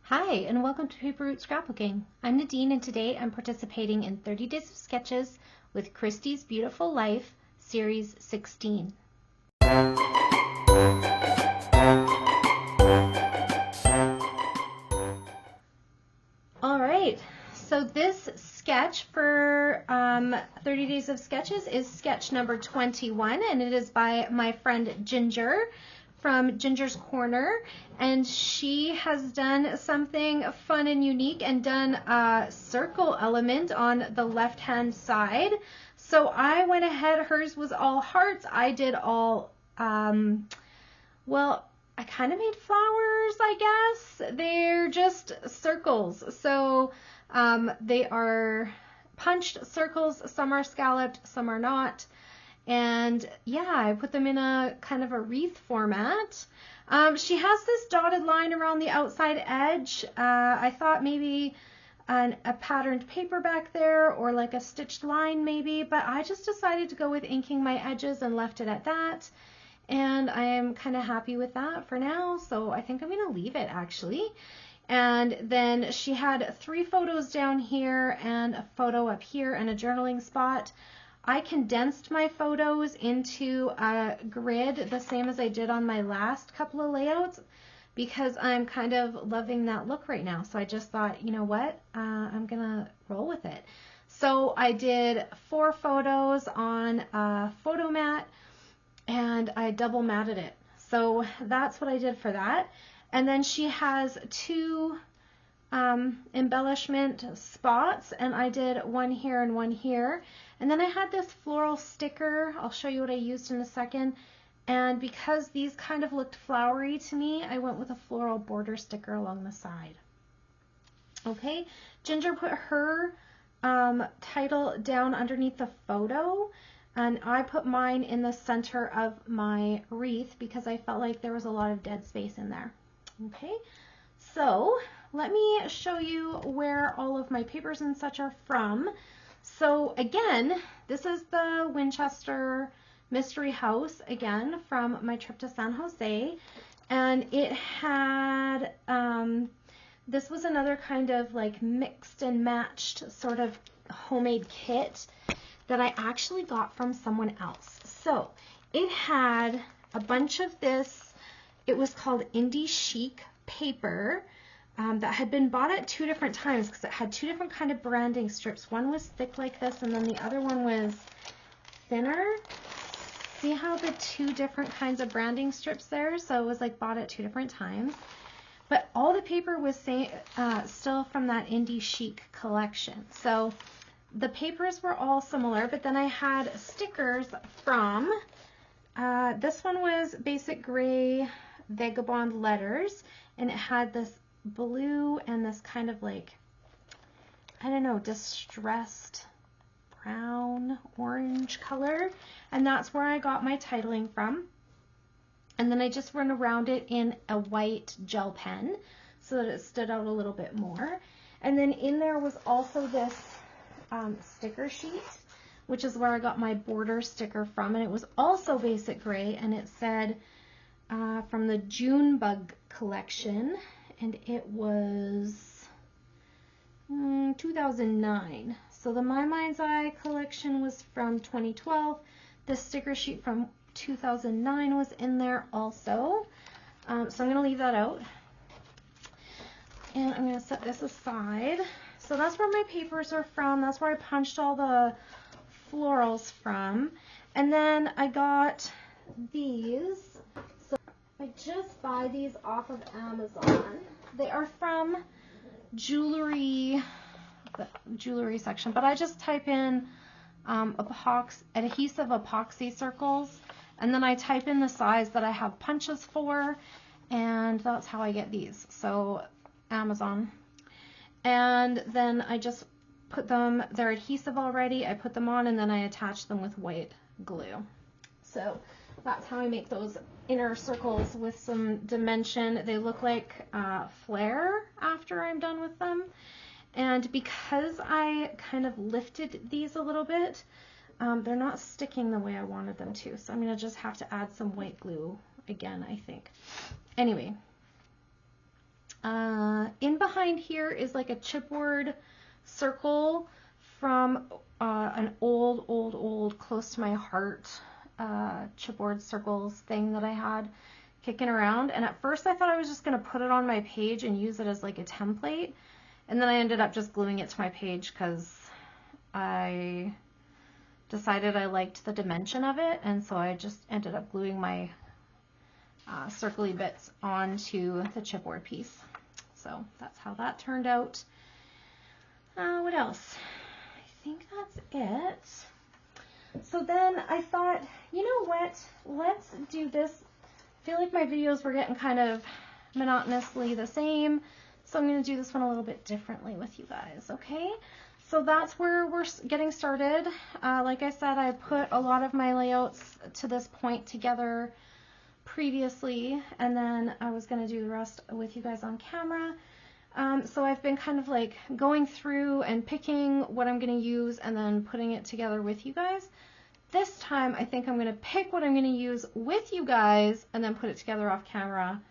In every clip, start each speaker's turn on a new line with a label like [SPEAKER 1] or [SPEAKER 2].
[SPEAKER 1] Hi, and welcome to Paper Route Scrapbooking. I'm Nadine, and today I'm participating in 30 Days of Sketches with Christy's Beautiful Life, Series 16. All right, so this sketch for 30 Days of Sketches is sketch number 21, and it is by my friend Ginger from Ginger's Corner, and she has done something fun and unique and done a circle element on the left hand side. So I went ahead, hers was all hearts, I did all well, I kind of made flowers, I guess. They're just circles. So they are punched circles. Some are scalloped, some are not. And yeah, I put them in a kind of a wreath format. She has this dotted line around the outside edge. I thought maybe a patterned paper back there or like a stitched line maybe, but I just decided to go with inking my edges and left it at that. And I am kind of happy with that for now, so I think I'm going to leave it actually. And then she had 3 photos down here and a photo up here and a journaling spot. I condensed my photos into a grid the same as I did on my last couple of layouts because I'm kind of loving that look right now. So I just thought, you know what, I'm going to roll with it. So I did 4 photos on a photo mat, and I double matted it. So that's what I did for that. And then she has 2 embellishment spots, and I did one here and one here. And then I had this floral sticker. I'll show you what I used in a second. And because these kind of looked flowery to me, I went with a floral border sticker along the side. Okay, Ginger put her title down underneath the photo, and I put mine in the center of my wreath because I felt like there was a lot of dead space in there. Okay, so let me show you where all of my papers and such are from. So again, this is the Winchester Mystery House, again, from my trip to San Jose. And it had, this was another kind of like mixed and matched sort of homemade kit that I actually got from someone else. So it had a bunch of this, it was called Indie Chic paper that had been bought at 2 different times because it had 2 different kind of branding strips. One was thick like this and then the other one was thinner. See how the 2 different kinds of branding strips there? So it was like bought at 2 different times. But all the paper was still from that Indie Chic collection. So the papers were all similar, but then I had stickers from, this one was Basic Gray Vagabond Letters, and it had this blue and this kind of like, I don't know, distressed brown, orange color, and that's where I got my titling from. And then I just run around it in a white gel pen so that it stood out a little bit more. And then in there was also this sticker sheet, which is where I got my border sticker from, and it was also Basic Gray, and it said from the June Bug collection, and it was 2009. So the My Mind's Eye collection was from 2012. The sticker sheet from 2009 was in there also. So I'm going to leave that out. And I'm going to set this aside. So that's where my papers are from. That's where I punched all the florals from. And then I got these. So I just buy these off of Amazon. They are from jewelry, the jewelry section, but I just type in adhesive epoxy circles, and then I type in the size that I have punches for, and that's how I get these. So Amazon. And then I just put them, they're adhesive already, I put them on and then I attach them with white glue. So that's how I make those inner circles with some dimension. They look like flare after I'm done with them. And because I kind of lifted these a little bit, they're not sticking the way I wanted them to. So I'm going to just have to add some white glue again, I think. Anyway, In behind here is like a chipboard circle from an old, close to my heart chipboard circles thing that I had kicking around. And at first I thought I was just going to put it on my page and use it as like a template. And then I ended up just gluing it to my page because I decided I liked the dimension of it. And so I just ended up gluing my circly bits onto the chipboard piece. So that's how that turned out. What else? I think that's it. So then I thought, you know what? Let's do this. I feel like my videos were getting kind of monotonously the same. So I'm going to do this one a little bit differently with you guys, okay? So that's where we're getting started. Like I said, I put a lot of my layouts to this point together previously, and then I was going to do the rest with you guys on camera. So I've been kind of like going through and picking what I'm going to use and then putting it together with you guys. This time I think I'm going to pick what I'm going to use with you guys and then put it together off camera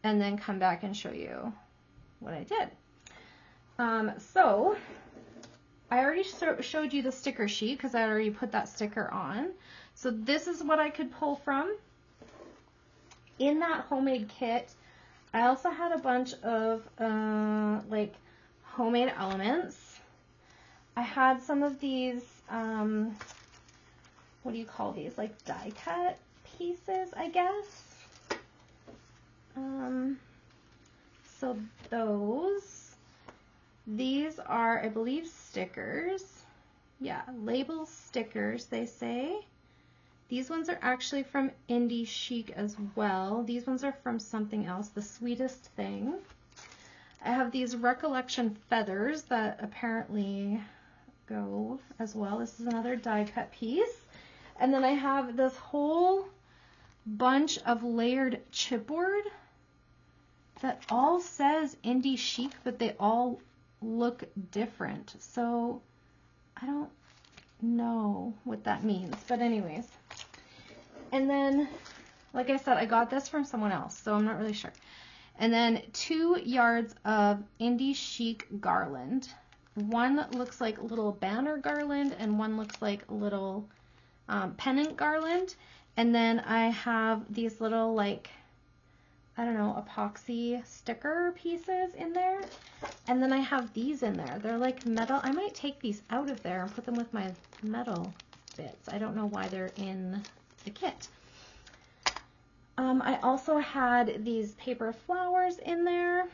[SPEAKER 1] and then come back and show you what I did. So I already showed you the sticker sheet because I already put that sticker on. So this is what I could pull from. In that homemade kit, I also had a bunch of like homemade elements. I had some of these, what do you call these? Like die cut pieces, I guess. So these are, I believe, stickers. Yeah, label stickers, they say. These ones are actually from Indie Chic as well. These ones are from something else, The Sweetest Thing. I have these Recollection feathers that apparently go as well. This is another die cut piece. And then I have this whole bunch of layered chipboard that all says Indie Chic, but they all look different. So I don't know what that means, but anyways. And then, like I said, I got this from someone else, so I'm not really sure. And then 2 yards of Indie Chic garland. One looks like a little banner garland and one looks like a little pennant garland. And then I have these little, like, I don't know, epoxy sticker pieces in there. And then I have these in there. They're like metal. I might take these out of there and put them with my metal bits. I don't know why they're in the kit. I also had these paper flowers in there.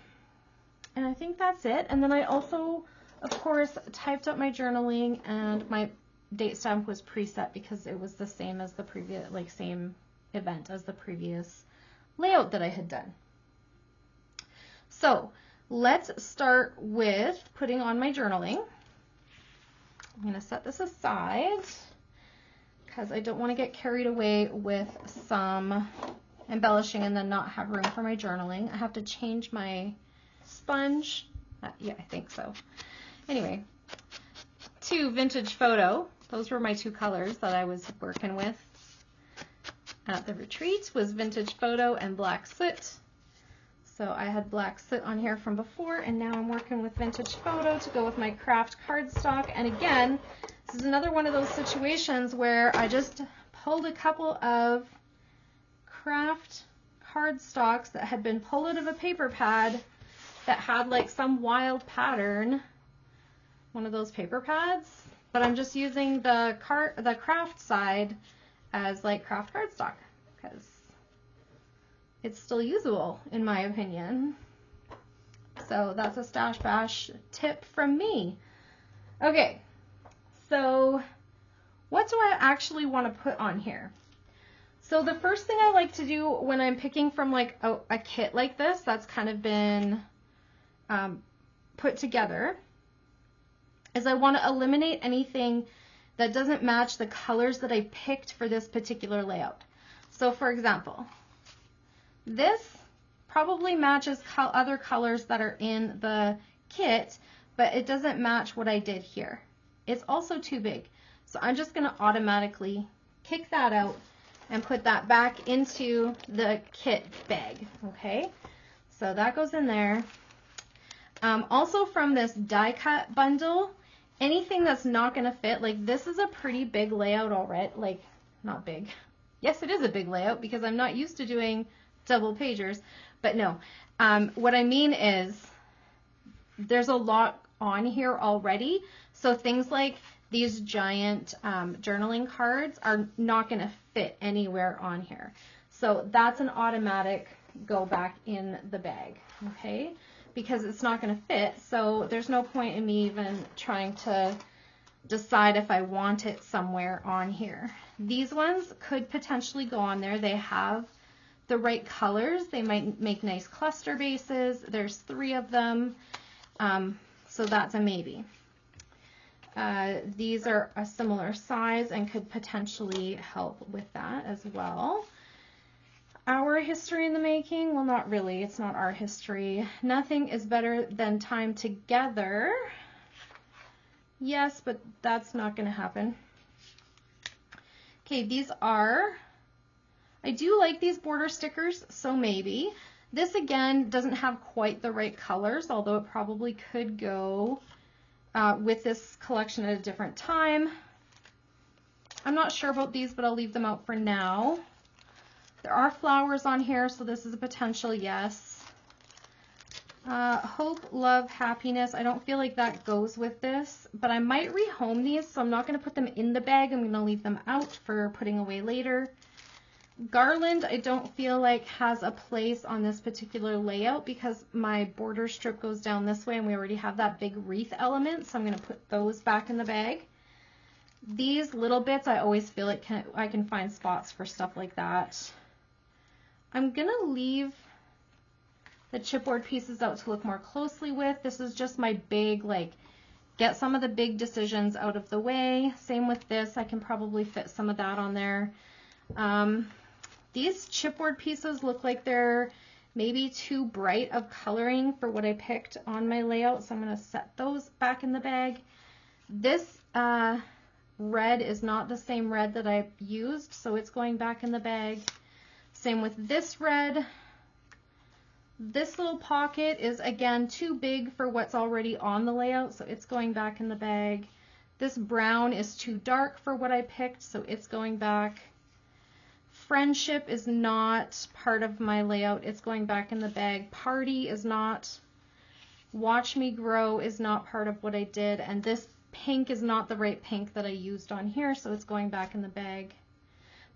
[SPEAKER 1] And I think that's it. And then I also, of course, typed up my journaling, and my date stamp was preset because it was the same as the previous, like same event as the previous layout that I had done. So let's start with putting on my journaling. I'm going to set this aside because I don't want to get carried away with some embellishing and then not have room for my journaling. I have to change my sponge. Yeah, I think so. Anyway, to Vintage Photo. Those were my 2 colors that I was working with at the retreat, was Vintage Photo and Black Soot. So I had Black Soot on here from before, and now I'm working with Vintage Photo to go with my craft cardstock. And again, this is another one of those situations where I just pulled a couple of craft cardstocks that had been pulled out of a paper pad that had like some wild pattern, one of those paper pads, but I'm just using the craft side as like craft cardstock because it's still usable in my opinion. So that's a Stash Bash tip from me. Okay, so what do I actually want to put on here? So the first thing I like to do when I'm picking from like a kit like this that's kind of been put together is I want to eliminate anything that doesn't match the colors that I picked for this particular layout. So for example, this probably matches other colors that are in the kit, but it doesn't match what I did here. It's also too big. So I'm just going to automatically kick that out and put that back into the kit bag, okay? So that goes in there. Also from this die cut bundle, anything that's not going to fit, like this is a pretty big layout already, like not big. Yes, it is a big layout because I'm not used to doing double pagers, but no. What I mean is there's a lot on here already. So things like these giant journaling cards are not going to fit anywhere on here. So that's an automatic go back in the bag, okay? Because it's not going to fit. So there's no point in me even trying to decide if I want it somewhere on here. These ones could potentially go on there. They have the right colors. They might make nice cluster bases. There's 3 of them. So that's a maybe. These are a similar size and could potentially help with that as well. Our history in the making? Well, not really. It's not our history. Nothing is better than time together. Yes, but that's not going to happen. Okay, these are, I do like these border stickers, so maybe. This again doesn't have quite the right colors, although it probably could go with this collection at a different time. I'm not sure about these, but I'll leave them out for now. There are flowers on here, so this is a potential yes. Hope, love, happiness. I don't feel like that goes with this, but I might rehome these, so I'm not going to put them in the bag. I'm going to leave them out for putting away later. Garland, I don't feel like has a place on this particular layout because my border strip goes down this way and we already have that big wreath element, so I'm going to put those back in the bag. These little bits, I always feel like I can find spots for stuff like that. I'm going to leave the chipboard pieces out to look more closely with. This is just my big, like, get some of the big decisions out of the way. Same with this. I can probably fit some of that on there. These chipboard pieces look like they're maybe too bright of coloring for what I picked on my layout, so I'm going to set those back in the bag. This red is not the same red that I used, so it's going back in the bag. Same with this red. This little pocket is, again, too big for what's already on the layout, so it's going back in the bag. This brown is too dark for what I picked, so it's going back. Friendship is not part of my layout. It's going back in the bag. Party is not. Watch Me Grow is not part of what I did. And this pink is not the right pink that I used on here, so it's going back in the bag.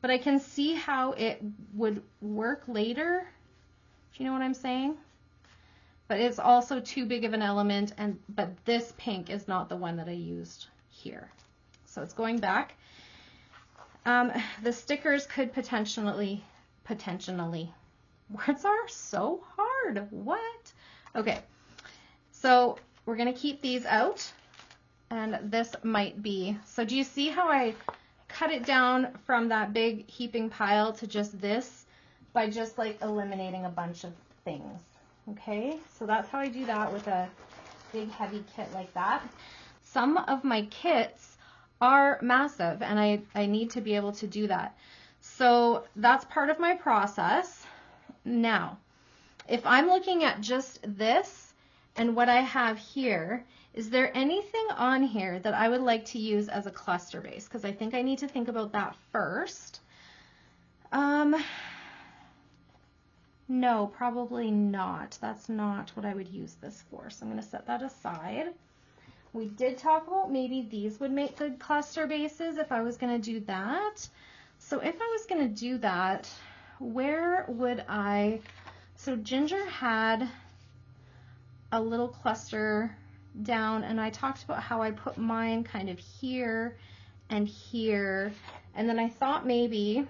[SPEAKER 1] But I can see how it would work later. Do you know what I'm saying? But it's also too big of an element, but this pink is not the one that I used here. So it's going back. The stickers could potentially, words are so hard. What? Okay, so we're going to keep these out, and this might be, so do you see how I cut it down from that big heaping pile to just this by just like eliminating a bunch of things? Okay, so that's how I do that with a big heavy kit like that. Some of my kits are massive, and I need to be able to do that. So that's part of my process. Now, if I'm looking at just this and what I have here, is there anything on here that I would like to use as a cluster base? Because I think I need to think about that first. No, probably not. That's not what I would use this for. So I'm going to set that aside. We did talk about maybe these would make good cluster bases if I was going to do that. So if I was going to do that, where would I, so Ginger had a little cluster down, and I talked about how I put mine kind of here and here, and then I thought maybe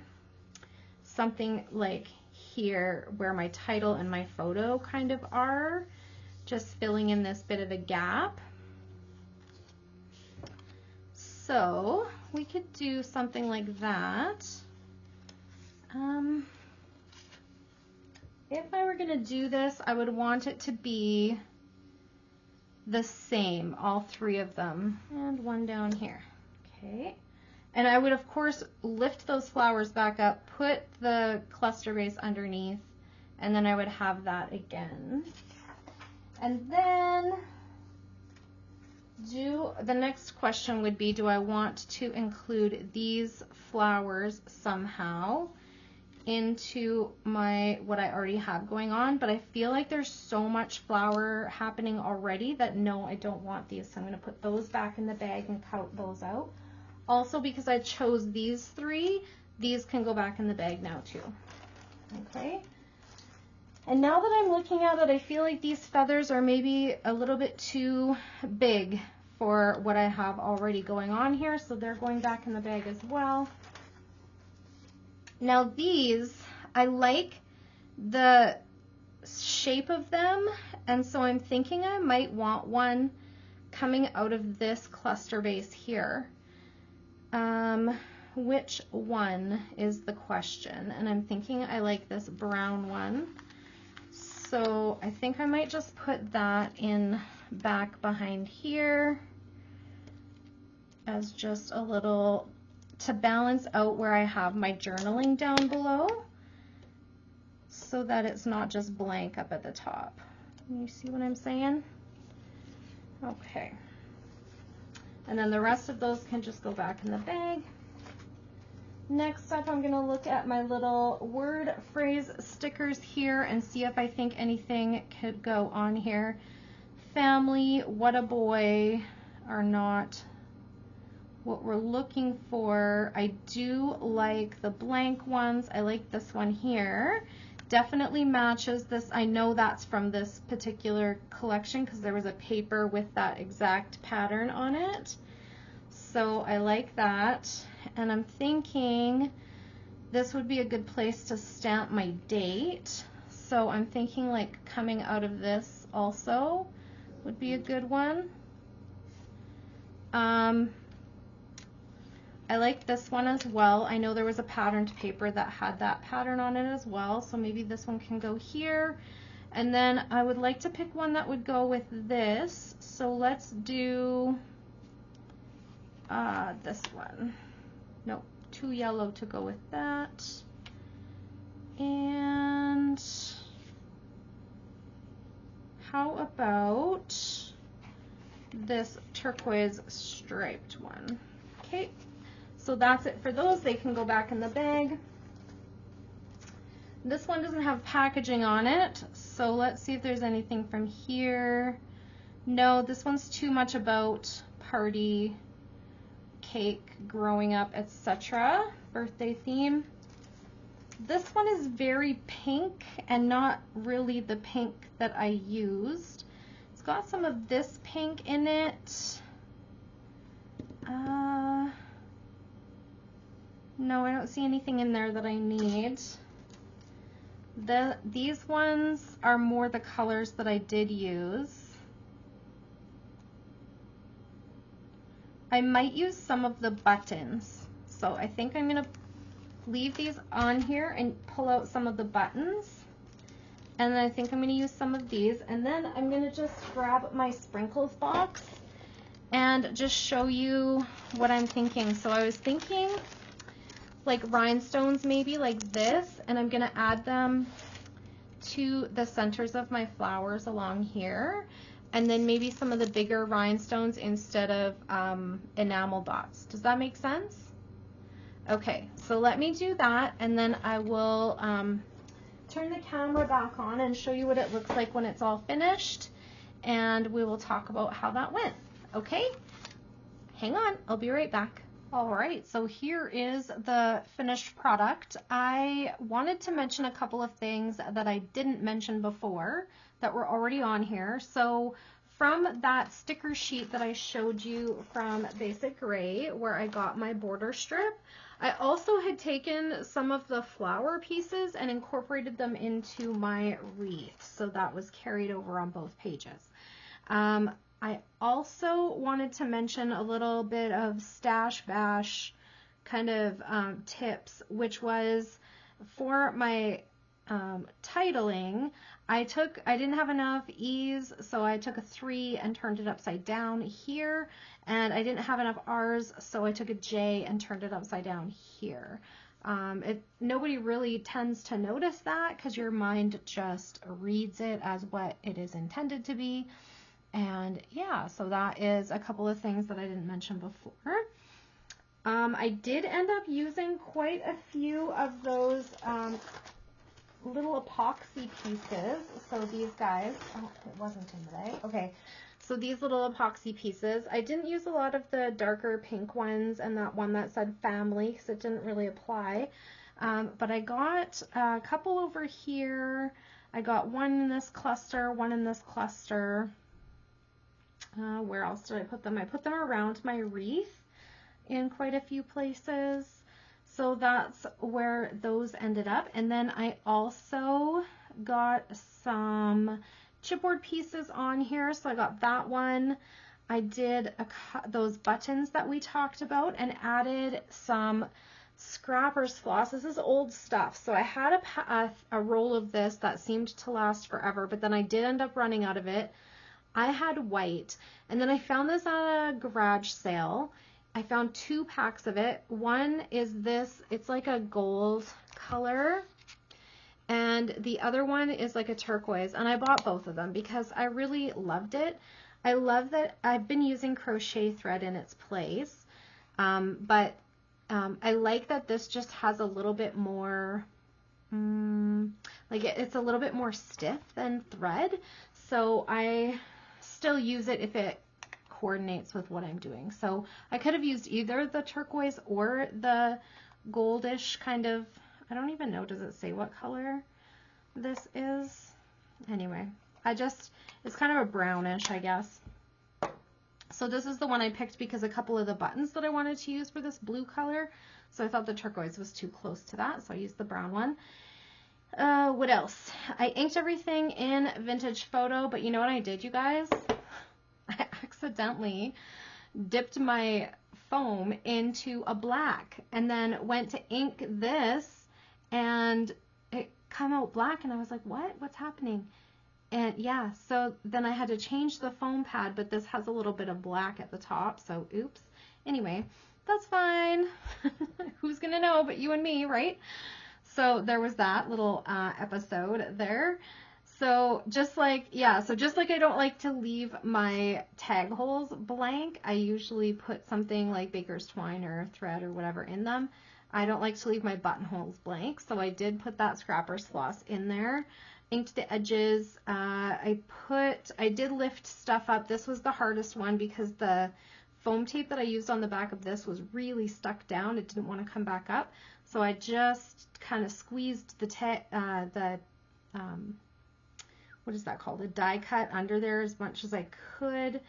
[SPEAKER 1] something like here where my title and my photo kind of are, just filling in this bit of a gap. So we could do something like that. If I were going to do this, I would want it to be the same, all 3 of them, and one down here. Okay. And I would, of course, lift those flowers back up, put the cluster base underneath, and then I would have that again. And then the next question would be, do I want to include these flowers somehow into what I already have going on? But I feel like there's so much flower happening already that no, I don't want these. So I'm going to put those back in the bag and count those out. Also, because I chose these three, these can go back in the bag now too. Okay. And now that I'm looking at it, I feel like these feathers are maybe a little bit too big for what I have already going on here, so they're going back in the bag as well. Now these, I like the shape of them, and so I'm thinking I might want one coming out of this cluster base here. Which one is the question? And I'm thinking I like this brown one. So I think I might just put that in back behind here as just a little, to balance out where I have my journaling down below, so that it's not just blank up at the top. You see what I'm saying? Okay. And then the rest of those can just go back in the bag. Next up, I'm going to look at my little word phrase stickers here and see if I think anything could go on here. Family, what a boy are not what we're looking for. I do like the blank ones. I like this one here. Definitely matches this. I know that's from this particular collection because there was a paper with that exact pattern on it. So I like that. And I'm thinking this would be a good place to stamp my date. So I'm thinking like coming out of this also would be a good one. I like this one as well. I know there was a patterned paper that had that pattern on it as well, so maybe this one can go here. And then I would like to pick one that would go with this. So let's do this one. Nope, too yellow to go with that. And how about this turquoise striped one? Okay. So that's it for those. They can go back in the bag. This one doesn't have packaging on it, so let's see if there's anything from here. No, this one's too much about party, cake, growing up, etc. Birthday theme. This one is very pink and not really the pink that I used. It's got some of this pink in it. No, I don't see anything in there that I need. These ones are more the colors that I did use. I might use some of the buttons. So I think I'm going to leave these on here and pull out some of the buttons. And then I think I'm going to use some of these. And then I'm going to just grab my sprinkles box and just show you what I'm thinking. So I was thinking like rhinestones maybe like this, and I'm going to add them to the centers of my flowers along here, and then maybe some of the bigger rhinestones instead of enamel dots. Does that make sense? Okay, so let me do that, and then I will turn the camera back on and show you what it looks like when it's all finished, and we will talk about how that went. Okay, hang on, I'll be right back. All right, so here is the finished product. I wanted to mention a couple of things that I didn't mention before that were already on here. So from that sticker sheet that I showed you from Basic Gray, where I got my border strip, I also had taken some of the flower pieces and incorporated them into my wreath. So that was carried over on both pages. I also wanted to mention a little bit of stash bash kind of tips, which was for my titling. I didn't have enough E's, so I took a 3 and turned it upside down here, and I didn't have enough R's, so I took a J and turned it upside down here. Nobody really tends to notice that because your mind just reads it as what it is intended to be. And yeah, so that is a couple of things that I didn't mention before. I did end up using quite a few of those little epoxy pieces. So these guys, oh, it wasn't in the bag. Okay, so these little epoxy pieces, I didn't use a lot of the darker pink ones and that one that said family because it didn't really apply. But I got a couple over here. I got one in this cluster, one in this cluster. Where else did I put them? I put them around my wreath in quite a few places. So that's where those ended up. And then I also got some chipboard pieces on here. So I got that one. I did those buttons that we talked about and added some scrapper's floss. This is old stuff. So I had a roll of this that seemed to last forever, but then I did end up running out of it. I had white, and then I found this at a garage sale. I found 2 packs of it. One is this, it's like a gold color, and the other one is like a turquoise, and I bought both of them because I really loved it. I love that I've been using crochet thread in its place, but I like that this just has a little bit more, like it's a little bit more stiff than thread, so I still use it if it coordinates with what I'm doing. So I could have used either the turquoise or the goldish kind of, I don't even know, does it say what color this is? Anyway, it's kind of a brownish, I guess. So this is the one I picked because a couple of the buttons that I wanted to use for this blue color, so I thought the turquoise was too close to that, so I used the brown one. What else? I inked everything in Vintage Photo, but you know what I did, you guys? I accidentally dipped my foam into a black and then went to ink this and it came out black and I was like, what's happening? And yeah, so then I had to change the foam pad, but this has a little bit of black at the top, so oops. Anyway, that's fine. Who's gonna know but you and me, right? So there was that little episode there. So just like I don't like to leave my tag holes blank, I usually put something like baker's twine or thread or whatever in them. I don't like to leave my buttonholes blank, so I did put that scrapper's floss in there. Inked the edges. I did lift stuff up. This was the hardest one because the foam tape that I used on the back of this was really stuck down. It didn't want to come back up. So I just kind of squeezed what is that called? A die cut under there as much as I could.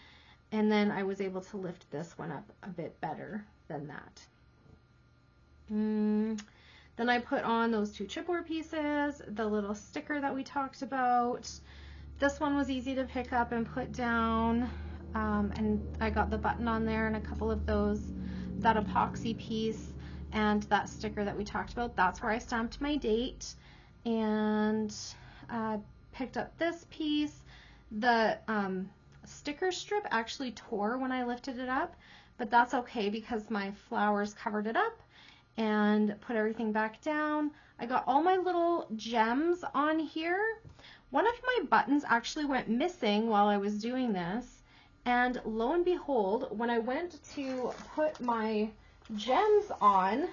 [SPEAKER 1] And then I was able to lift this one up a bit better than that. Then I put on those 2 chipboard pieces, the little sticker that we talked about. This one was easy to pick up and put down. And I got the button on there and a couple of those, that epoxy piece and that sticker that we talked about. That's where I stamped my date. And picked up this piece. The sticker strip actually tore when I lifted it up, but that's okay because my flowers covered it up and put everything back down. I got all my little gems on here. One of my buttons actually went missing while I was doing this, and lo and behold, when I went to put my gems on,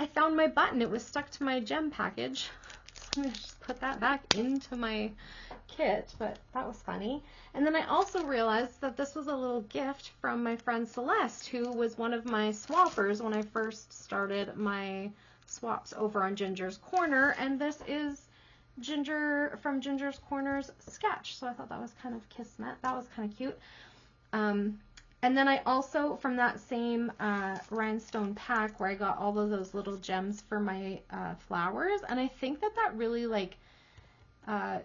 [SPEAKER 1] I found my button. It was stuck to my gem package. I'm going to just put that back into my kit, but that was funny. And then I also realized that this was a little gift from my friend Celeste, who was one of my swappers when I first started my swaps over on Ginger's Corner, and this is Ginger from Ginger's Corner's sketch, so I thought that was kind of kismet. That was kind of cute. And then I also, from that same rhinestone pack where I got all of those little gems for my flowers, and I think that that really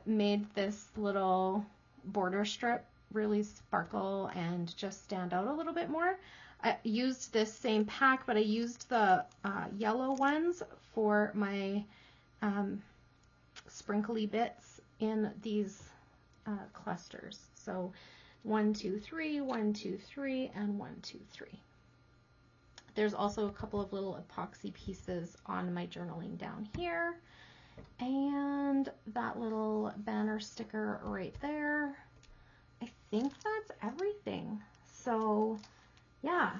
[SPEAKER 1] made this little border strip really sparkle and just stand out a little bit more. I used this same pack, but I used the yellow ones for my sprinkly bits in these clusters. So 1, 2, 3, 1, 2, 3, and 1, 2, 3. There's also a couple of little epoxy pieces on my journaling down here. And that little banner sticker right there. I think that's everything. So yeah,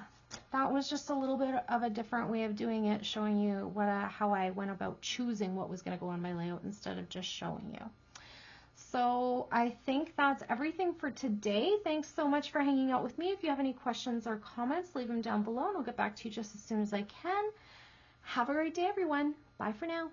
[SPEAKER 1] that was just a little bit of a different way of doing it, showing you how I went about choosing what was going to go on my layout instead of just showing you. So I think that's everything for today. Thanks so much for hanging out with me. If you have any questions or comments, leave them down below and I'll get back to you just as soon as I can. Have a great day, everyone. Bye for now.